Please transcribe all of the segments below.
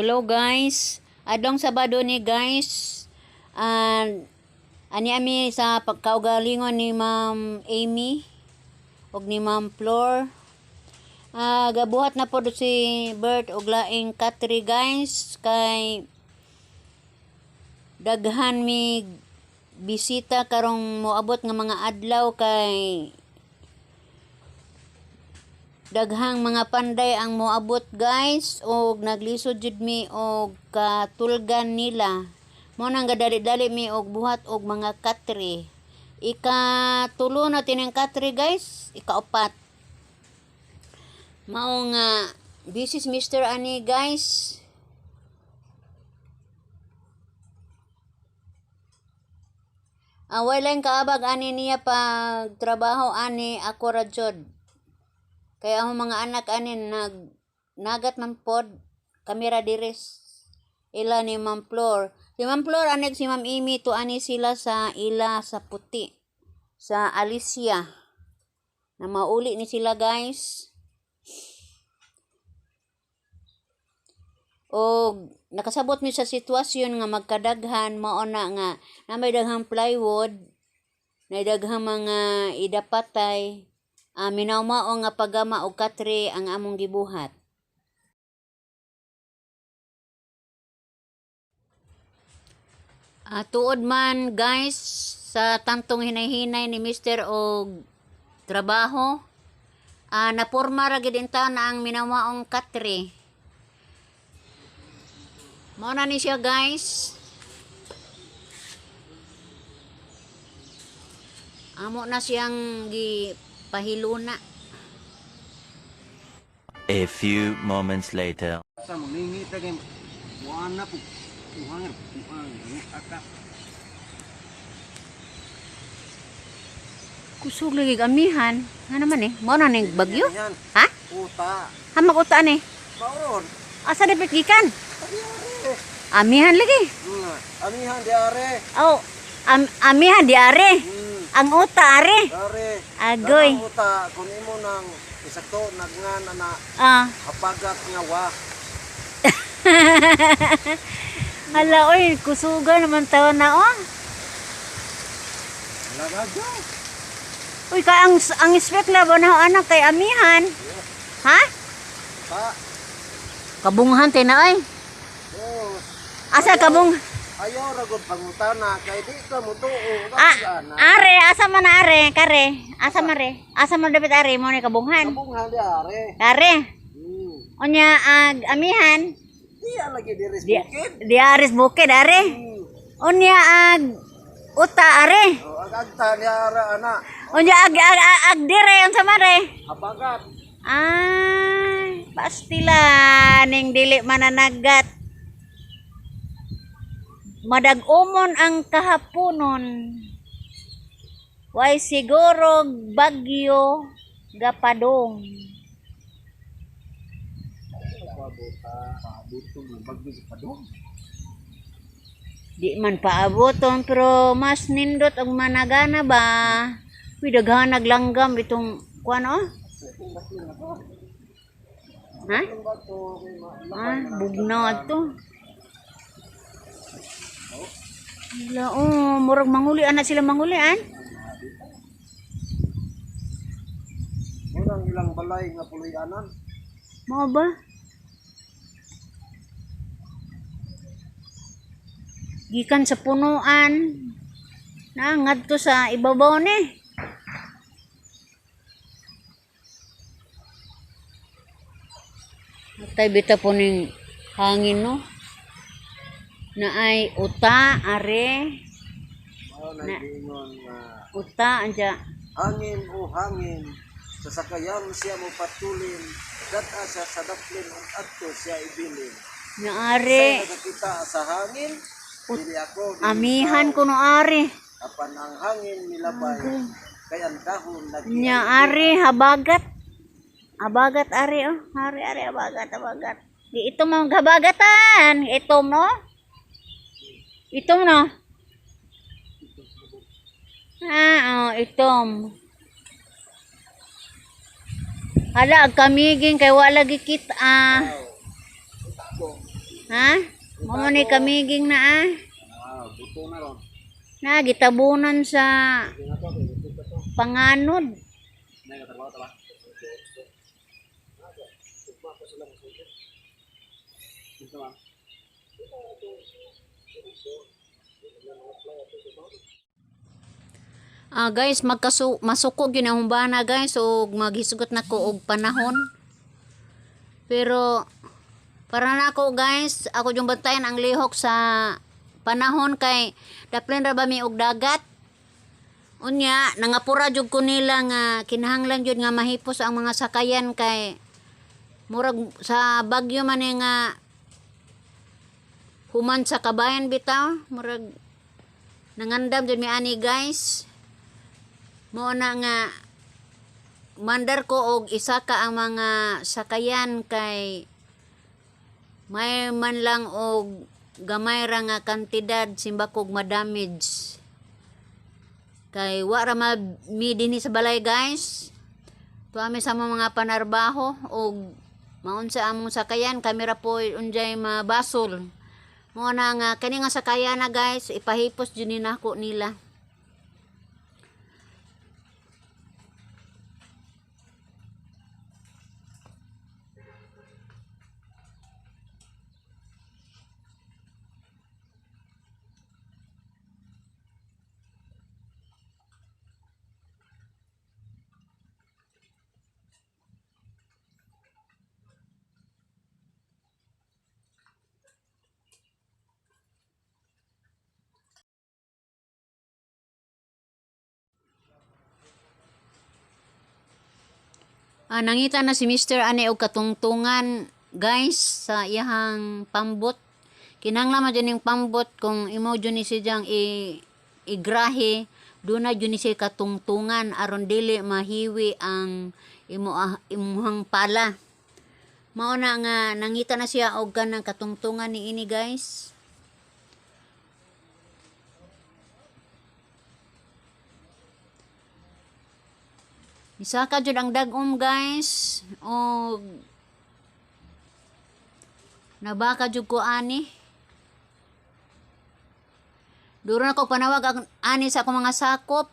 Hello guys. Adlong Sabado ni guys. Ani sa pagkaugalingon ni Ma'am Amy ug ni Ma'am Flor. Gabuhat na po si Bert og laing Katri guys kay daghan mi bisita karong moabot nga mga adlaw kay daghang mga panday ang moabot guys og naglisod jud mi og katulgan nila. Mo nang gadali-dali mi og buhat og mga katri. Ikatulo na tineng katri guys, ikaupat. Mao nga this is Mr. Ani guys. Walang kaabag ani niya pag trabaho ani ako ra jud. Kaya ang mga anak anin nagat man pod kamera diris ila ni Ma'am Flor. Si Ma'am Flor anek si Ma'am Amy to ani sila sa ila sa puti sa Alicia. Na mauli ni sila guys. O nakasabot mi sa sitwasyon nga magkadaghan mao na nga na may daghang plywood, na daghang mga idapatay. Minawmao nga pagama og katri ang among gibuhat. Tuod man guys sa tantong hinay-hinay ni Mr. og trabaho, naporma ra gid inta na ang minawmaong katri. Mao na ni siya guys. Amo na siyang pahiluna. A few moments later. Sa mangingi tagay muana po. Muhangir aka. Kusog lagi amihan. Ano naman mao na ning bagyo? Ha? Uta. Hamak uta ni. Bauron. Asa dapat gikan? Adiare. Amihan lagi. Amihan diare. Oh, amihan di are. Ang uta are. Diare. Agoy. Uta kun imo nang isakto nagngan ana hapagat nga wa. Hala oy, kusuga naman taon na Lagaga. Uy, ka ang spec na ba na anak kay amihan? Ha? Pa. Kabunghan tay na ay. Oh. Asa kabung? Ayo ra gud pangutana kay di ka mutuo Are, asa man are, kare. Asa man re? Asa man dapat are mo ni kabunghan? Kabunghan diare. Kare. Onya amihan. Diya lagi diris bukid. Di aris bukid are. Onya uta are. Agagta diara ana. Onya ag dire unsa man re? Habagat. Ay, pastila ning dili mananagat. Madag-umon ang kahaponon. Way siguro bagyo gapadong. Di man paaboton pero mas nindot og managana ba. Uy, daghan naglanggam itong kuan Ha? Bugnad to. Wala, murag manguli ana sila mangulian. Murang ilang balay nga puloy-anan. Mao ba? Gikan sa punuan. Ngadto sa ibabaw ni. Atay bita po ning hangin no. Na ay uta are. Nagingon nga Uta anja. hangin o hangin sa sakayam siya mo patulin data siya sa daplin ug adto siya ibilin. Na are. Sa nakakita sa hangin dili ako Amihan ko no are. apan ang hangin milabay kay ang dahon Nya are habagat. Abagat are are abagat. Di itom ang habagatan. Itom no. Itom no. Itom. Hala, ag kamiging kay wala gikit Ha? Mo ni kamiging na ah. Buto na ron. Na gitabunan sa panganod. Nagatrabaho ta ba? Ito ba? Guys, masuko gyud ang humbana guys ug maghisgot na ko og panahon. Pero para na ako guys, ako yung bantayan ang lihok sa panahon kay daplin ra ba mi og dagat. Unya, nangapura jud ko nila nga kinahanglan jud nga mahipos ang mga sakayan kay murag sa bagyo man nga human sa kabayan bitaw, murag nangandam jud mi ani guys. Mo na nga mandar ko og isa ka ang mga sakayan kay may man lang og gamay ra nga kantidad simba kog ma-damage. Kay wa ra mi dinhi sa balay guys. Tuami sa mga panarbaho og maun sa among sakayan kamera po unjay mabasol. Mo na nga kani nga sakayan na guys ipahipos jud ni nako nila. Nangita na si Mr. Ane og katungtungan guys sa iyahang pambot. Kinahanglan man dyan yung pambot kung imo dyan ni siyang igrahe, doon na dyan ni siya katungtungan aron dili mahiwi ang imuhang pala. Mauna nga nangita na siya og kanang katungtungan ni ini guys. Misaka jud ang dagom guys og nabaka jud ko ani. Duro na ko panawag ang ani sa akong mga sakop.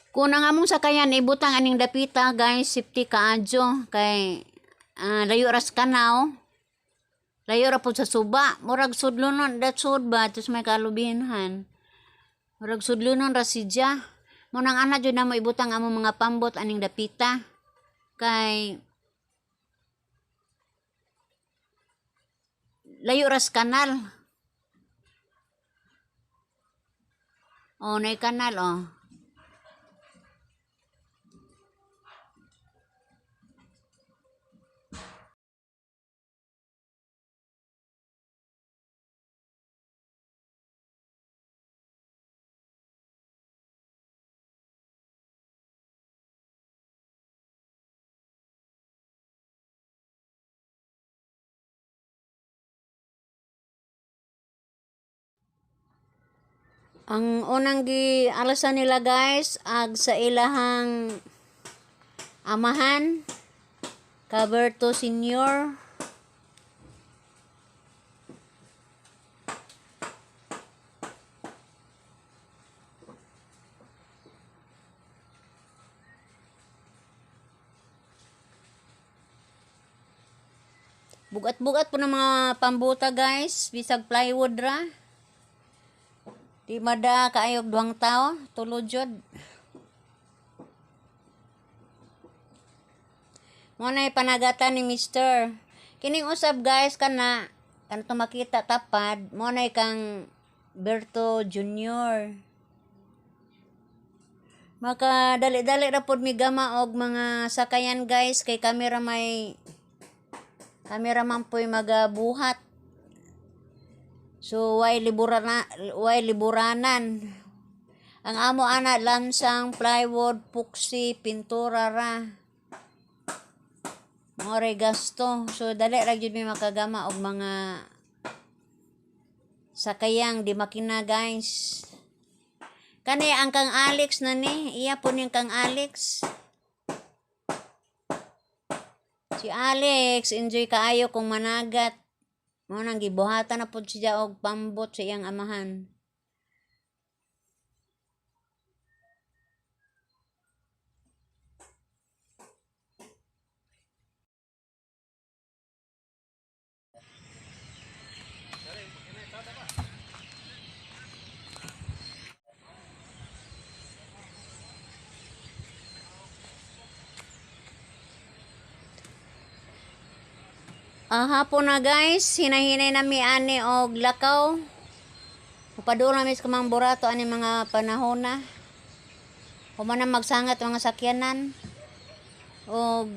Kung ang among sakayan ibutang aning dapita guys, safety kaadyo kay layo ras kanaw. Layo ra pud sa suba, murag sudlonon dat sud ba tus may kalubinhan. Murag sudlonon ra sidya. Mo nang ana jud na mo ibutang among mga pambot aning dapita kay layo ras kanal. Oh, nay kanal oh. Ang unang alasan nila guys, ag sa ilahang amahan, Caberto Senior. Bugat-bugat po ng mga pambuta guys, bisag plywood ra. Di mada kaayog duhang tao, tulod jud. Muna panagatan ni Mr. Kining usab guys kana kanto makita tapad, muna kang Berto Junior. Maka dali-dali ra pod mi gama og mga sakayan guys kay kamera man po'y magabuhat. So way liburanan. Ang amo ana lansang plywood, puksi, pintura ra. More gasto. So dali ra gyud mi makagama og mga sakayang di makina guys. Kani ang kang Alex na ni, iya po niyang kang Alex. Si Alex, enjoy kaayo kung managat. Mo nang gibuhatan na po siya og pambot sa iyang amahan. Hapon na guys, hinahinay na mi ani og lakaw. Upaduro na mi sa kamang burato ani mga panahon na. Human na magsangat mga sakyanan. Og